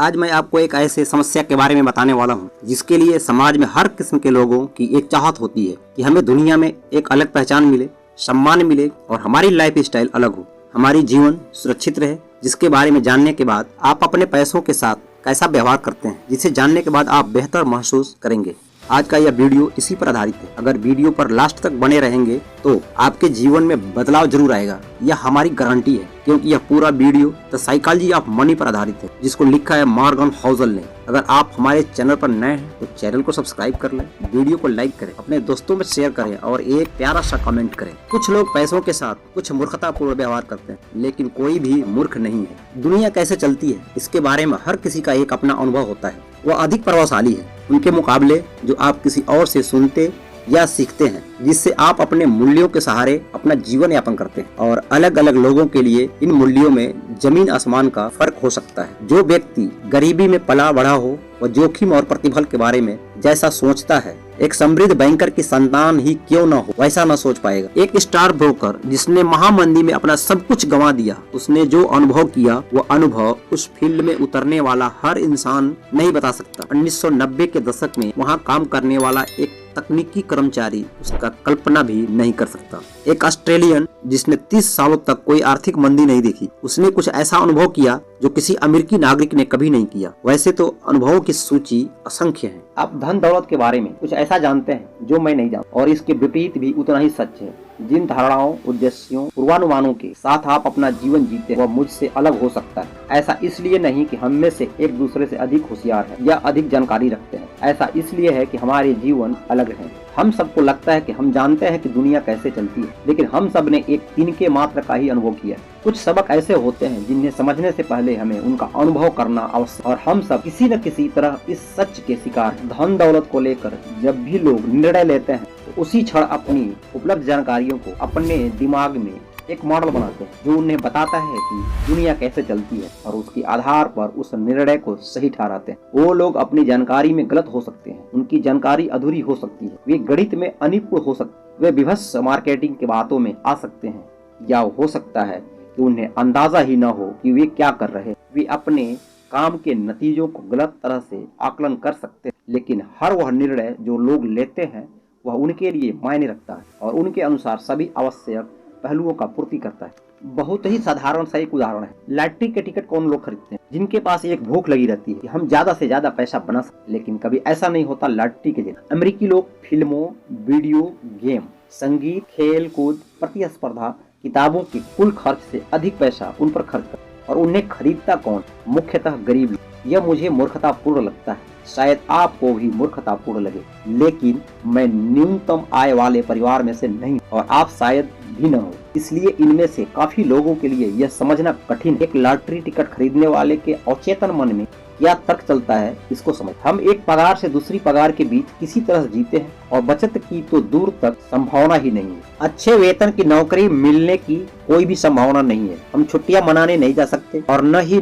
आज मैं आपको एक ऐसे समस्या के बारे में बताने वाला हूँ जिसके लिए समाज में हर किस्म के लोगों की एक चाहत होती है कि हमें दुनिया में एक अलग पहचान मिले, सम्मान मिले और हमारी लाइफ स्टाइल अलग हो, हमारी जीवन सुरक्षित रहे। जिसके बारे में जानने के बाद आप अपने पैसों के साथ कैसा व्यवहार करते हैं, जिसे जानने के बाद आप बेहतर महसूस करेंगे। आज का यह वीडियो इसी पर आधारित है। अगर वीडियो पर लास्ट तक बने रहेंगे तो आपके जीवन में बदलाव जरूर आएगा, यह हमारी गारंटी है, क्योंकि यह पूरा video the psychology of money पर आधारित है, जिसको लिखा है मॉर्गन हाउसल ने। अगर आप हमारे चैनल पर नए हैं तो चैनल को सब्सक्राइब कर लें, वीडियो को लाइक करें, अपने दोस्तों में शेयर करें और एक प्यारा सा कमेंट करें। कुछ लोग पैसों के साथ कुछ मूर्खतापूर्ण व्यवहार करते हैं, लेकिन कोई भी मूर्ख नहीं है। दुनिया कैसे चलती है इसके बारे में हर किसी का एक अपना अनुभव होता है। वह अधिक प्रभावशाली है उनके मुकाबले जो आप किसी और से सुनते या सीखते हैं, जिससे आप अपने मूल्यों के सहारे अपना जीवन यापन करते हैं। और अलग अलग लोगों के लिए इन मूल्यों में जमीन आसमान का फर्क हो सकता है। जो व्यक्ति गरीबी में पला बढ़ा हो वह जोखिम और प्रतिफल के बारे में जैसा सोचता है, एक समृद्ध बैंकर की संतान ही क्यों न हो वैसा न सोच पाएगा। एक स्टार ब्रोकर जिसने महामंदी में अपना सब कुछ गंवा दिया, उसने जो अनुभव किया वो अनुभव उस फील्ड में उतरने वाला हर इंसान नहीं बता सकता। 1990 के दशक में वहाँ काम करने वाला एक तकनीकी कर्मचारी उसका कल्पना भी नहीं कर सकता। एक ऑस्ट्रेलियन जिसने 30 सालों तक कोई आर्थिक मंदी नहीं देखी, उसने कुछ ऐसा अनुभव किया जो किसी अमेरिकी नागरिक ने कभी नहीं किया। वैसे तो अनुभवों की सूची असंख्य है। आप धन दौलत के बारे में कुछ ऐसा जानते हैं जो मैं नहीं जानता, और इसके विपरीत भी उतना ही सच है। जिन धारणाओं, उद्देश्यों, पूर्वानुमानों के साथ आप अपना जीवन जीते वह मुझसे अलग हो सकता है। ऐसा इसलिए नहीं कि हम में से एक दूसरे से अधिक होशियार है या अधिक जानकारी रखते हैं। ऐसा इसलिए है कि हमारे जीवन अलग हैं। हम सबको लगता है कि हम जानते हैं कि दुनिया कैसे चलती है, लेकिन हम सब ने एक तिनके मात्र का ही अनुभव किया है। कुछ सबक ऐसे होते हैं जिन्हें समझने से पहले हमें उनका अनुभव करना आवश्यक, और हम सब किसी न किसी तरह इस सच के शिकार हैं। धन दौलत को लेकर जब भी लोग निर्णय लेते हैं तो उसी क्षण अपनी उपलब्ध जानकारियों को अपने दिमाग में एक मॉडल बनाते हैं जो उन्हें बताता है कि दुनिया कैसे चलती है, और उसके आधार पर उस निर्णय को सही ठहराते हैं। वो लोग अपनी जानकारी में गलत हो सकते हैं, उनकी जानकारी अधूरी हो सकती है, वे गणित में अनिपुण हो सकते हैं, वे विभत्स मार्केटिंग के बातों में आ सकते हैं, या हो सकता है कि उन्हें अंदाजा ही न हो कि वे क्या कर रहे हैं। वे अपने काम के नतीजों को गलत तरह से आकलन कर सकते हैं, लेकिन हर वह निर्णय जो लोग लेते हैं वह उनके लिए मायने रखता है और उनके अनुसार सभी आवश्यक पहलुओं का पूर्ति करता है। बहुत ही साधारण सा एक उदाहरण है। लॉटरी के टिकट कौन लोग खरीदते हैं? जिनके पास एक भूख लगी रहती है कि हम ज्यादा से ज्यादा पैसा बना सकते, लेकिन कभी ऐसा नहीं होता लॉटरी के दिन। अमेरिकी लोग फिल्मों, वीडियो गेम, संगीत, खेल कूद, प्रतिस्पर्धा, किताबों के कुल खर्च से अधिक पैसा उन पर खर्च करते, और उन्हें खरीदता कौन? मुख्यतः गरीब लोग। यह मुझे मूर्खतापूर्ण लगता है, शायद आपको भी मूर्खतापूर्ण लगे, लेकिन मैं न्यूनतम आय वाले परिवार में से नहीं, और आप शायद भी न हो। इसलिए इनमें से काफी लोगों के लिए यह समझना कठिन है। एक लॉटरी टिकट खरीदने वाले के अवचेतन मन में क्या तर्क चलता है, इसको समझ। हम एक पगार से दूसरी पगार के बीच किसी तरह जीते हैं, और बचत की तो दूर तक संभावना ही नहीं है। अच्छे वेतन की नौकरी मिलने की कोई भी संभावना नहीं है। हम छुट्टियां मनाने नहीं जा सकते, और न ही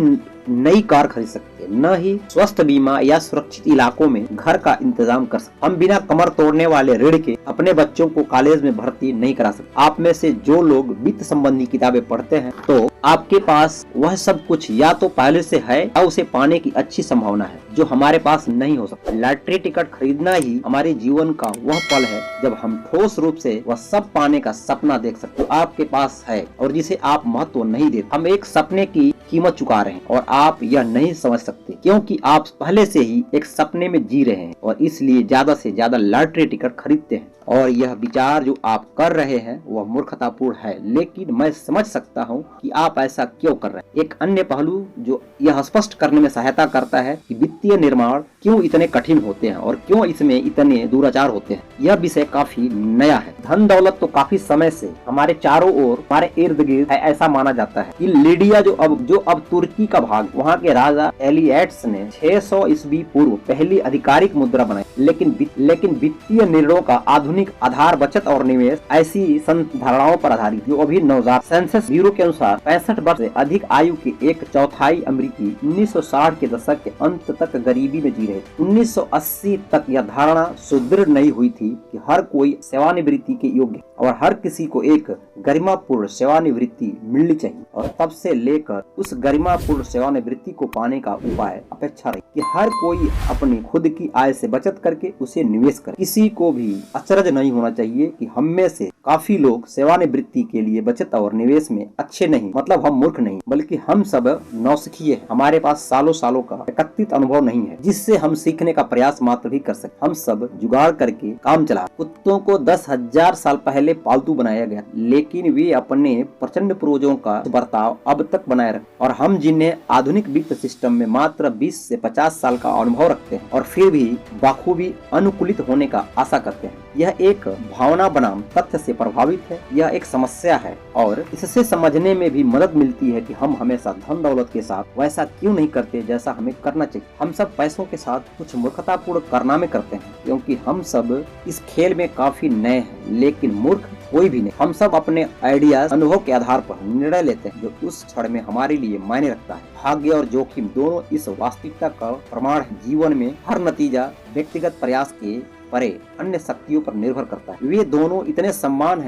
नई कार खरीद सकते, न ही स्वस्थ बीमा या सुरक्षित इलाकों में घर का इंतजाम कर सकते। हम बिना कमर तोड़ने वाले ऋण के अपने बच्चों को कॉलेज में भर्ती नहीं करा सकते। आप में से जो लोग वित्त संबंधी किताबें पढ़ते हैं तो आपके पास वह सब कुछ या तो पहले से है या उसे पाने की अच्छी संभावना है जो हमारे पास नहीं हो सकता। लॉटरी टिकट खरीदना ही हमारे जीवन का वह पल है जब हम ठोस रूप से वह सब पाने का सपना देख सकते जो आपके पास है और जिसे आप महत्व नहीं देते। हम एक सपने की कीमत चुका रहे हैं और आप यह नहीं समझ सकते, क्योंकि आप पहले से ही एक सपने में जी रहे हैं और इसलिए ज्यादा से ज्यादा लॉटरी टिकट खरीदते हैं। और यह विचार जो आप कर रहे हैं वह मूर्खतापूर्ण है, लेकिन मैं समझ सकता हूं कि आप ऐसा क्यों कर रहे हैं। एक अन्य पहलू जो यह स्पष्ट करने में सहायता करता है कि वित्तीय निर्माण क्यों इतने कठिन होते हैं और क्यों इसमें इतने दुराचार होते हैं। यह विषय काफी नया है। धन दौलत तो काफी समय से हमारे चारों ओर, हमारे इर्द गिर्द है। ऐसा माना जाता है कि लीडिया जो अब तुर्की का भाग, वहाँ के राजा एलियट्स ने 600 ईस्वी पूर्व पहली आधिकारिक मुद्रा बनाई, लेकिन वित्तीय निर्णयों का आधुनिक आधार बचत और निवेश ऐसी धारणाओं पर आधारित जो अभी नवजात। सेंसस ब्यूरो के अनुसार 65 वर्ष से अधिक आयु के एक चौथाई अमेरिकी 1960 के दशक के अंत तक गरीबी में जी रहे। 1980 तक यह धारणा सुदृढ़ नहीं हुई थी कि हर कोई सेवानिवृत्ति के योग्य और हर किसी को एक गरिमापूर्ण सेवानिवृत्ति मिलनी चाहिए, और तब से लेकर उस गरिमापूर्ण सेवानिवृत्ति को पाने का उपाय अपेक्षा रही कि हर कोई अपनी खुद की आय से बचत करके उसे निवेश करे। किसी को भी अचरज नहीं होना चाहिए कि हम में से काफी लोग सेवानिवृत्ति के लिए बचत और निवेश में अच्छे नहीं, मतलब हम मूर्ख नहीं, बल्कि हम सब नौसिखिए हैं। हमारे पास सालों सालों का एकत्रित अनुभव नहीं है जिससे हम सीखने का प्रयास मात्र भी कर सके। हम सब जुगाड़ करके काम चला। कुत्तों को 10,000 साल पहले पालतू बनाया गया, लेकिन वे अपने प्रचंड पूर्वजों का बर्ताव अब तक बनाए रखे, और हम जिन्हें आधुनिक वित्त सिस्टम में मात्र 20 से 50 साल का अनुभव रखते हैं और फिर भी बाखूबी अनुकूलित होने का आशा करते हैं। यह एक भावना बनाम तथ्य से प्रभावित है। यह एक समस्या है और इससे समझने में भी मदद मिलती है कि हम हमेशा धन दौलत के साथ वैसा क्यों नहीं करते जैसा हमें करना चाहिए। हम सब पैसों के साथ कुछ मूर्खतापूर्ण कारनामे करते हैं क्योंकि हम सब इस खेल में काफी नए हैं, लेकिन मूर्ख कोई भी नहीं। हम सब अपने आइडियाज अनुभव के आधार पर निर्णय लेते हैं जो उस क्षण में हमारे लिए मायने रखता है। भाग्य और जोखिम दोनों इस वास्तविकता का प्रमाण है। जीवन में हर नतीजा व्यक्तिगत प्रयास के परे अन्य शक्तियों पर निर्भर करता है। वे दोनों इतने समान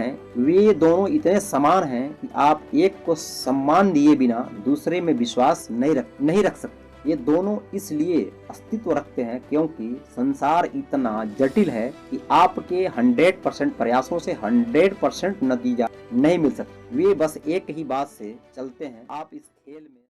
हैं कि आप एक को सम्मान दिए बिना दूसरे में विश्वास नहीं रख सकते। ये दोनों इसलिए अस्तित्व रखते हैं क्योंकि संसार इतना जटिल है कि आपके 100% प्रयासों से 100% नतीजा नहीं मिल सकता। वे बस एक ही बात से चलते हैं। आप इस खेल में